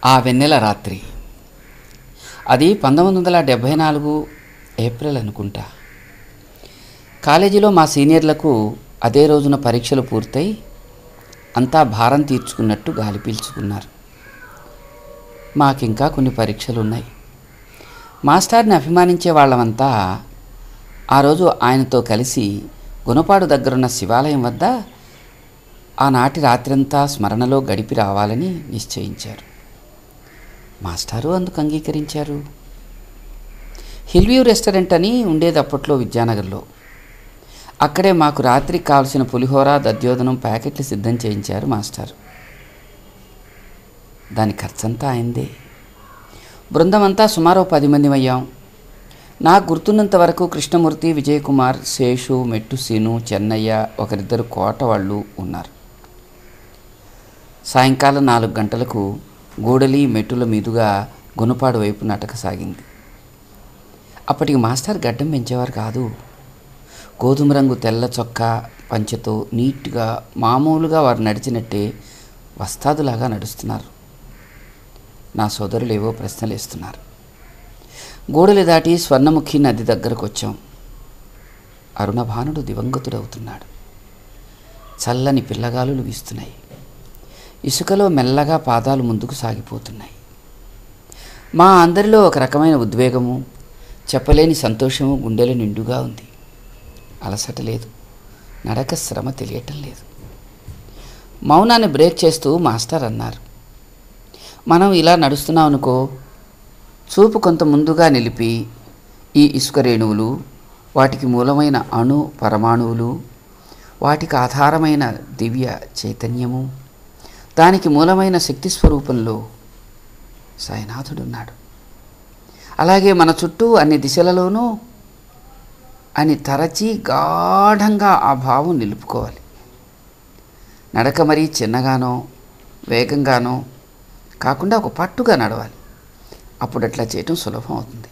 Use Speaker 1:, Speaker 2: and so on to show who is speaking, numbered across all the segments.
Speaker 1: ఆ వెన్నెల రాత్రి. అది 1974 ఏప్రిల్ అనుకుంటా. కాలేజీలో మా సీనియర్లకు అదే రోజున పరీక్షలు పూర్తయి అంతా భారం తీర్చుకున్నట్టు గాలి పీల్చుకున్నారు. మాకింకా కొన్ని పరీక్షలు ఉన్నాయి. మాస్టర్ని అభిమానించే వాళ్ళమంతా ఆ రోజు ఆయనతో కలిసి గుణపాడు దగ్గరున్న శివాలయం వద్ద ఆనాటి రాత్రంతా స్మరణలో గడిపి రావాలని నిశ్చయించారు. మాస్టారు అందుకు అంగీకరించారు. హిల్వ్యూ రెస్టారెంట్ అని ఉండేది అప్పట్లో విద్యానగర్లో. అక్కడే మాకు రాత్రికి కావలసిన పులిహోర, దధ్యోదనం ప్యాకెట్లు సిద్ధం చేయించారు మాస్టారు. దాని ఖర్చంతా అయిందే. బృందమంతా సుమారు 10 మంది అయ్యాం. నాకు గుర్తున్నంత వరకు కృష్ణమూర్తి, విజయకుమార్, శేషు, మెట్టు సీను, చెన్నయ్య, ఒకరిద్దరు కోట వాళ్ళు ఉన్నారు. సాయంకాలం 4 గంటలకు గూడలి మెట్టుల మీదుగా గుణపాడు వైపు నటకసాగింది. అప్పటికి మాస్టర్ గడ్డం పెంచేవారు కాదు. గోధుమ రంగు తెల్ల చొక్కా పంచెతో నీట్గా మామూలుగా వారు నడిచినట్టే వస్తాదులాగా నడుస్తున్నారు. నా సోదరులు ఏవో ప్రశ్నలు వేస్తున్నారు. గూడలి దాటి స్వర్ణముఖి నది దగ్గరకు వచ్చాం. అరుణభానుడు దివంగతుడవుతున్నాడు. చల్లని పిల్లగాలులు వీస్తున్నాయి. ఇసుకలో మెల్లగా పాదాలు ముందుకు సాగిపోతున్నాయి. మా అందరిలో ఒక రకమైన ఉద్వేగము, చెప్పలేని సంతోషము గుండెల నిండుగా ఉంది. అలసట లేదు, నడక శ్రమ తెలియటం లేదు. మౌనాన్ని బ్రేక్ చేస్తూ మాస్టర్ అన్నారు, మనం ఇలా నడుస్తున్నాం అనుకో, చూపు కొంత ముందుగా నిలిపి ఈ ఇసుక రేణువులు, వాటికి మూలమైన అణు పరమాణువులు, వాటికి ఆధారమైన దివ్య చైతన్యము, దానికి మూలమైన శక్తి స్వరూపంలో సాయినాథుడున్నాడు. అలాగే మన చుట్టూ అన్ని దిశలలోనూ అని తరచి గాఢంగా ఆ భావం నిలుపుకోవాలి. నడక మరీ చిన్నగానో వేగంగానో కాకుండా ఒక పట్టుగా నడవాలి. అప్పుడు అట్లా చేయటం సులభం అవుతుంది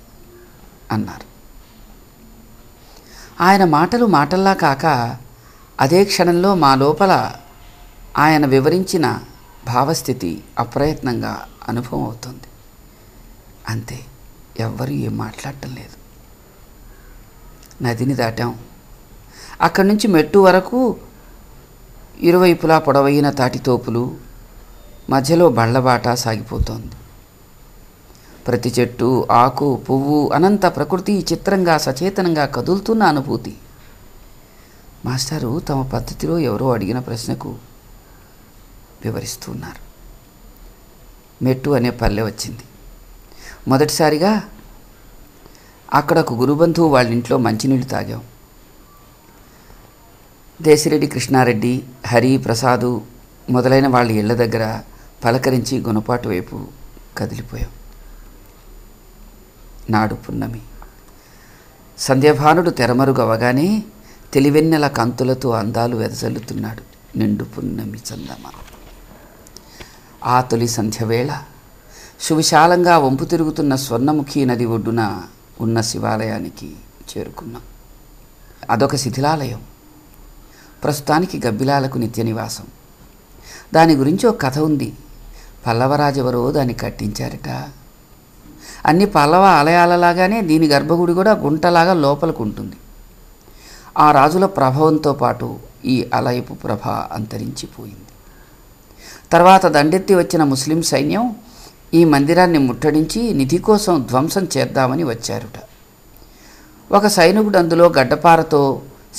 Speaker 1: అన్నారు. ఆయన మాటలు మాటల్లా కాక అదే క్షణంలో మా లోపల ఆయన వివరించిన భావస్థితి అప్రయత్నంగా అనుభవం అవుతుంది. అంతే, ఎవ్వరూ ఏం మాట్లాడటం లేదు. నదిని దాటాం. అక్కడి నుంచి మెట్టు వరకు ఇరువైపులా పొడవైన తాటితోపులు, మధ్యలో బళ్ళబాట సాగిపోతోంది. ప్రతి చెట్టు, ఆకు, పువ్వు, అనంత ప్రకృతి చిత్రంగా సచేతనంగా కదులుతున్న అనుభూతి. మాస్టారు తమ పద్ధతిలో ఎవరో అడిగిన ప్రశ్నకు వివరిస్తున్నారు. మెట్టు అనే పల్లె వచ్చింది. మొదటిసారిగా అక్కడ ఒక గురుబంధువు వాళ్ళ ఇంట్లో మంచినీళ్ళు తాగాం. దేశిరెడ్డి, కృష్ణారెడ్డి, హరి, ప్రసాదు మొదలైన వాళ్ళ ఇళ్ల దగ్గర పలకరించి గుణపాటు వైపు కదిలిపోయాం. నాడు పున్నమి. సంధ్యాభానుడు తెరమరుగవగానే తెలివెన్నెల కాంతులతో అందాలు వెదజల్లుతున్నాడు నిండు పున్నమి చందమామ. ఆ తొలి సంధ్యవేళ సువిశాలంగా వంపు తిరుగుతున్న స్వర్ణముఖి నది ఒడ్డున ఉన్న శివాలయానికి చేరుకున్నాం. అదొక శిథిలాలయం. ప్రస్తుతానికి గబ్బిలాలకు నిత్య నివాసం. దాని గురించి ఒక కథ ఉంది. పల్లవరాజెవరో దాన్ని కట్టించారట. అన్ని పల్లవ ఆలయాలలాగానే దీని గర్భగుడి కూడా గుంటలాగా లోపలికి ఉంటుంది. ఆ రాజుల ప్రభావంతో పాటు ఈ ఆలయపు ప్రభ అంతరించిపోయింది. తర్వాత దండెత్తి వచ్చిన ముస్లిం సైన్యం ఈ మందిరాన్ని ముట్టడించి నిధి కోసం ధ్వంసం చేద్దామని వచ్చారుట. ఒక సైనికుడు అందులో గడ్డపారతో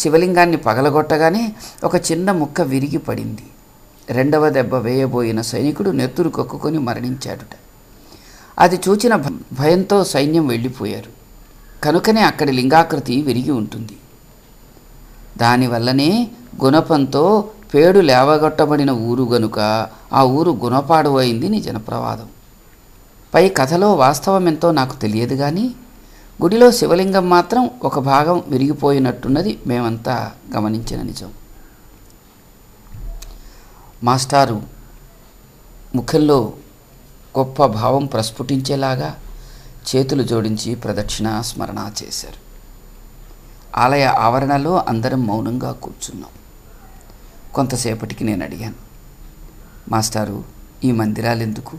Speaker 1: శివలింగాన్ని పగలగొట్టగానే ఒక చిన్న ముక్క విరిగి పడింది. రెండవ దెబ్బ వేయబోయిన సైనికుడు నెత్తురు కక్కుకొని మరణించాడుట. అది చూచిన భయంతో సైన్యం వెళ్ళిపోయారు. కనుకనే అక్కడి లింగాకృతి విరిగి ఉంటుంది. దానివల్లనే గుణపంతో పేడు లేవగొట్టబడిన ఊరు గనుక ఆ ఊరు గుణపాడు అయింది నీ జనప్రవాదం. పై కథలో వాస్తవమెంతో నాకు తెలియదు కానీ గుడిలో శివలింగం మాత్రం ఒక భాగం విరిగిపోయినట్టున్నది మేమంతా గమనించిన నిజం. మాస్టారు ముఖంలో గొప్ప భావం ప్రస్ఫుటించేలాగా చేతులు జోడించి ప్రదక్షిణ స్మరణ చేశారు. ఆలయ ఆవరణలో అందరం మౌనంగా కూర్చున్నాం. కొంతసేపటికి నేను అడిగాను, మాస్టారు ఈ మందిరాలు ఎందుకు?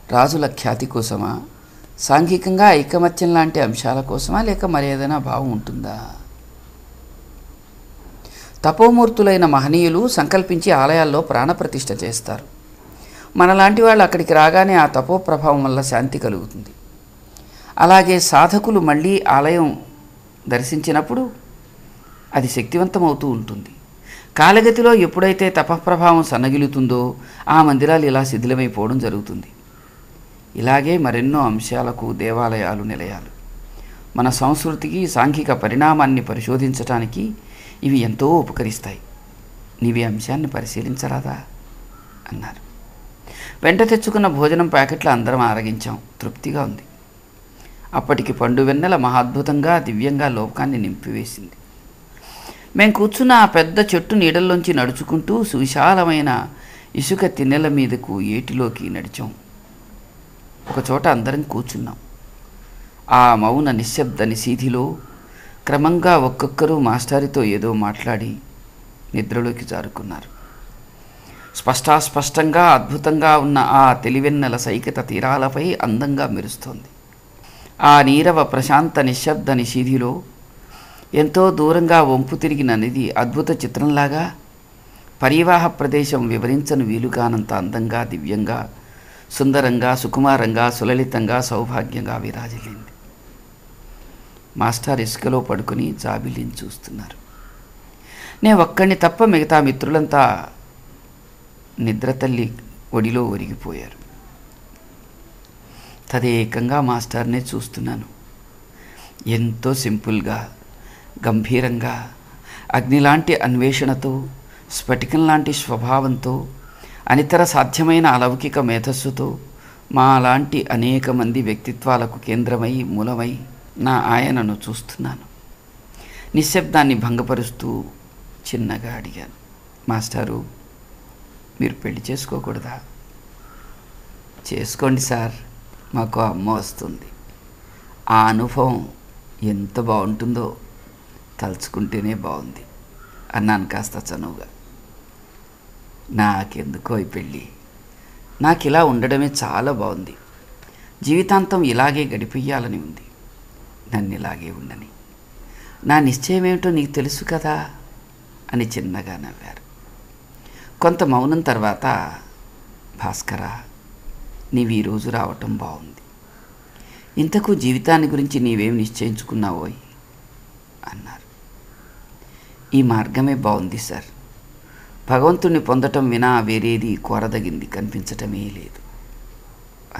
Speaker 1: రాజుల ఖ్యాతి కోసమా, సాంఘికంగా ఐకమత్యం లాంటి అంశాల కోసమా, లేక మరేదైనా భావం ఉంటుందా? తపోమూర్తులైన మహనీయులు సంకల్పించి ఆలయాల్లో ప్రాణప్రతిష్ఠ చేస్తారు. మనలాంటి వాళ్ళు అక్కడికి రాగానే ఆ తపో ప్రభావం వల్ల శాంతి కలుగుతుంది. అలాగే సాధకులు మళ్ళీ ఆలయం దర్శించినప్పుడు అది శక్తివంతమవుతూ ఉంటుంది. కాలగతిలో ఎప్పుడైతే తపఃప్రభావం సన్నగిలుతుందో ఆ మందిరాలు ఇలా శిథిలమైపోవడం జరుగుతుంది. ఇలాగే మరెన్నో అంశాలకు దేవాలయాలు నిలయాలు. మన సంస్కృతికి సాంఘిక పరిణామాన్ని పరిశోధించడానికి ఇవి ఎంతో ఉపకరిస్తాయి. నీవి అంశాన్ని పరిశీలించరాదా అన్నారు. వెంట తెచ్చుకున్న భోజనం ప్యాకెట్లు అందరం ఆరగించాం. తృప్తిగా ఉంది. అప్పటికి పండు వెన్నెల మహాద్భుతంగా దివ్యంగా లోకాన్ని నింపివేసింది. మేం కూర్చున్న ఆ పెద్ద చెట్టు నీడల్లోంచి నడుచుకుంటూ సువిశాలమైన ఇసుక తిన్నెల మీదకు ఏటిలోకి నడిచాం. ఒకచోట అందరం కూర్చున్నాం. ఆ మౌన నిశ్శబ్ద నిశీధిలో క్రమంగా ఒక్కొక్కరు మాస్టారితో ఏదో మాట్లాడి నిద్రలోకి జారుకున్నారు. స్పష్టంగా అద్భుతంగా ఉన్న ఆ తెలివెన్నెల సైకత తీరాలపై అందంగా మెరుస్తోంది. ఆ నీరవ ప్రశాంత నిశ్శబ్ద నిశీధిలో ఎంతో దూరంగా వంపు తిరిగిన నది అద్భుత చిత్రంలాగా పరివాహ ప్రదేశం వివరించను వీలుగానంత అందంగా, దివ్యంగా, సుందరంగా, సుకుమారంగా, సులలితంగా, సౌభాగ్యంగా విరాజిల్లింది. మాస్టర్ ఇసుకలో పడుకుని జాబిలిని చూస్తున్నారు. నేను ఒక్కడిని తప్ప మిగతా మిత్రులంతా నిద్రతల్లి ఒడిలో ఒరిగిపోయారు. తదేకంగా మాస్టర్నే చూస్తున్నాను. ఎంతో సింపుల్గా, గంభీరంగా, అగ్నిలాంటి అన్వేషణతో, స్ఫటికం లాంటి స్వభావంతో, అనితర సాధ్యమైన అలౌకిక మేధస్సుతో మా లాంటి అనేక మంది వ్యక్తిత్వాలకు కేంద్రమై మూలమై నా ఆయనను చూస్తున్నాను. నిశ్శబ్దాన్ని భంగపరుస్తూ చిన్నగా అడిగాను, మాస్టారు, మీరు పెళ్లి చేసుకోకూడదా? చేసుకోండి సార్, మాకు అమ్మ వస్తుంది. ఆ అనుభవం ఎంత బాగుంటుందో తలుచుకుంటేనే బాగుంది అన్నాను కాస్త చనువుగా. నాకెందుకో ఈ పెళ్ళి, నాకు ఇలా ఉండడమే చాలా బాగుంది. జీవితాంతం ఇలాగే గడిపెయ్యాలని ఉంది. నన్ను ఇలాగే ఉండని. నా నిశ్చయం ఏమిటో నీకు తెలుసు కదా అని చిన్నగా నవ్వారు. కొంత మౌనం తర్వాత, భాస్కరా, నీవు ఈరోజు రావటం బాగుంది. ఇంతకు జీవితాన్ని గురించి నీవేం నిశ్చయించుకున్నావోయ్ అన్నారు. ఈ మార్గమే బాగుంది సార్. భగవంతుణ్ణి పొందటం వినా వేరేది కోరదగింది కనిపించటమే లేదు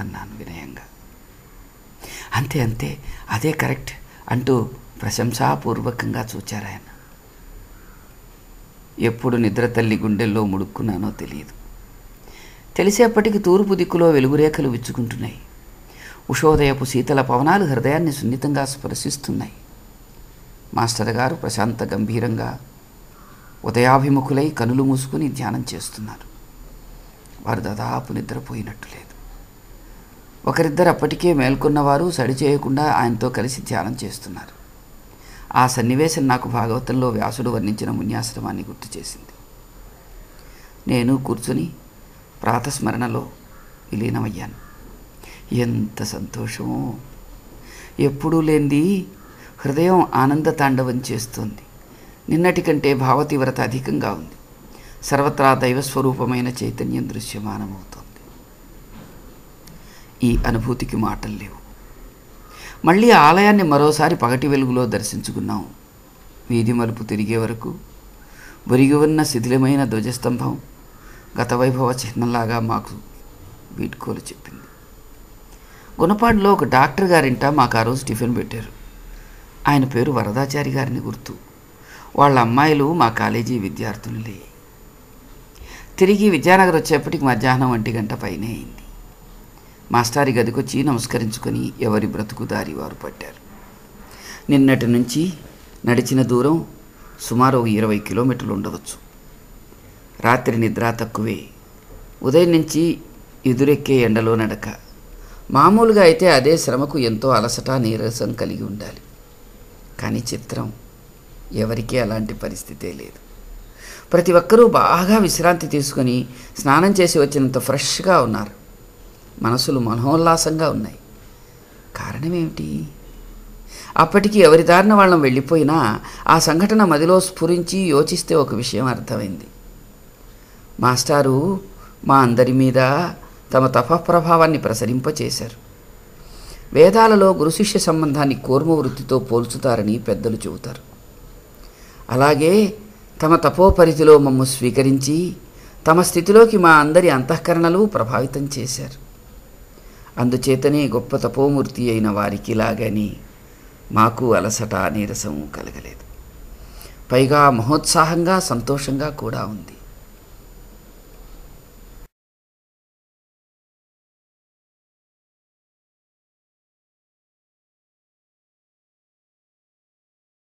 Speaker 1: అన్నాను వినయంగా. అంతే అంతే, అదే కరెక్ట్ అంటూ ప్రశంసాపూర్వకంగా చూచారాయన. ఎప్పుడు నిద్ర తల్లి గుండెల్లో ముడుక్కున్నానో తెలియదు. తెలిసేపటికి తూర్పు దిక్కులో వెలుగురేఖలు విచ్చుకుంటున్నాయి. ఉషోదయపు శీతల పవనాలు హృదయాన్ని సున్నితంగా స్పర్శిస్తున్నాయి. మాస్టర్ గారు ప్రశాంత గంభీరంగా ఉదయాభిముఖులై కనులు మూసుకుని ధ్యానం చేస్తున్నారు. వారు దాదాపు నిద్రపోయినట్టు లేదు. ఒకరిద్దరు అప్పటికే మేల్కొన్నవారు సడి చేయకుండా ఆయనతో కలిసి ధ్యానం చేస్తున్నారు. ఆ సన్నివేశం నాకు భాగవతంలో వ్యాసుడు వర్ణించిన మున్యాశ్రమాన్ని గుర్తు చేసింది. నేను కూర్చుని ప్రాతస్మరణలో విలీనమయ్యాను. ఎంత సంతోషమో! ఎప్పుడూ లేనిది హృదయం ఆనంద తాండవం చేస్తోంది. నిన్నటి కంటే భావతీవ్రత అధికంగా ఉంది. సర్వత్రా దైవస్వరూపమైన చైతన్యం దృశ్యమానమవుతోంది. ఈ అనుభూతికి మాటలు లేవు. మళ్ళీ ఆలయాన్ని మరోసారి పగటి వెలుగులో దర్శించుకున్నాం. వీధి మలుపు తిరిగే వరకు ఒరిగి ఉన్న శిథిలమైన ధ్వజస్తంభం గత వైభవ చిహ్నంలాగా మాకు వీడ్కోలు చెప్పింది. గుణపాడులో ఒక డాక్టర్ గారింట మాకు ఆ రోజు టిఫిన్ పెట్టారు. ఆయన పేరు వరదాచారి గారిని గుర్తు. వాళ్ళ అమ్మాయిలు మా కాలేజీ విద్యార్థులే. తిరిగి విద్యానగర్ వచ్చేప్పటికి మధ్యాహ్నం 1 గంట పైనే అయింది. మాస్టారి గదికొచ్చి నమస్కరించుకొని ఎవరి బ్రతుకు దారి వారు పట్టారు. నిన్నటి నుంచి నడిచిన దూరం సుమారు 20 కిలోమీటర్లు ఉండవచ్చు. రాత్రి నిద్ర తక్కువే. ఉదయం నుంచి ఎదురెక్కే ఎండలో నడక. మామూలుగా అయితే అదే శ్రమకు ఎంతో అలసట, నీరసం కలిగి ఉండాలి. కానీ చిత్రం, ఎవరికీ అలాంటి పరిస్థితే లేదు. ప్రతి ఒక్కరూ బాగా విశ్రాంతి తీసుకొని స్నానం చేసి వచ్చినంత ఫ్రెష్గా ఉన్నారు. మనసులు మనోల్లాసంగా ఉన్నాయి. కారణమేమిటి? అప్పటికి ఎవరి దారిన వాళ్ళం వెళ్ళిపోయినా ఆ సంఘటన మదిలో స్ఫురించి యోచిస్తే ఒక విషయం అర్థమైంది. మాస్టారు మా అందరి మీద తమ తపఃప్రభావాన్ని ప్రసరింపచేశారు. వేదాలలో గురుశిష్య సంబంధాన్ని కూర్మ వృత్తితో పోల్చుతారని పెద్దలు చెబుతారు. అలాగే తమ తపోపరిధిలో మమ్ము స్వీకరించి తమ స్థితిలోకి మా అందరి అంతఃకరణలు ప్రభావితం చేశారు. అందుచేతనే గొప్ప తపోమూర్తి అయిన వారికి లాగని మాకు అలసట నీరసము కలగలేదు. పైగా మహోత్సాహంగా సంతోషంగా కూడా ఉంది.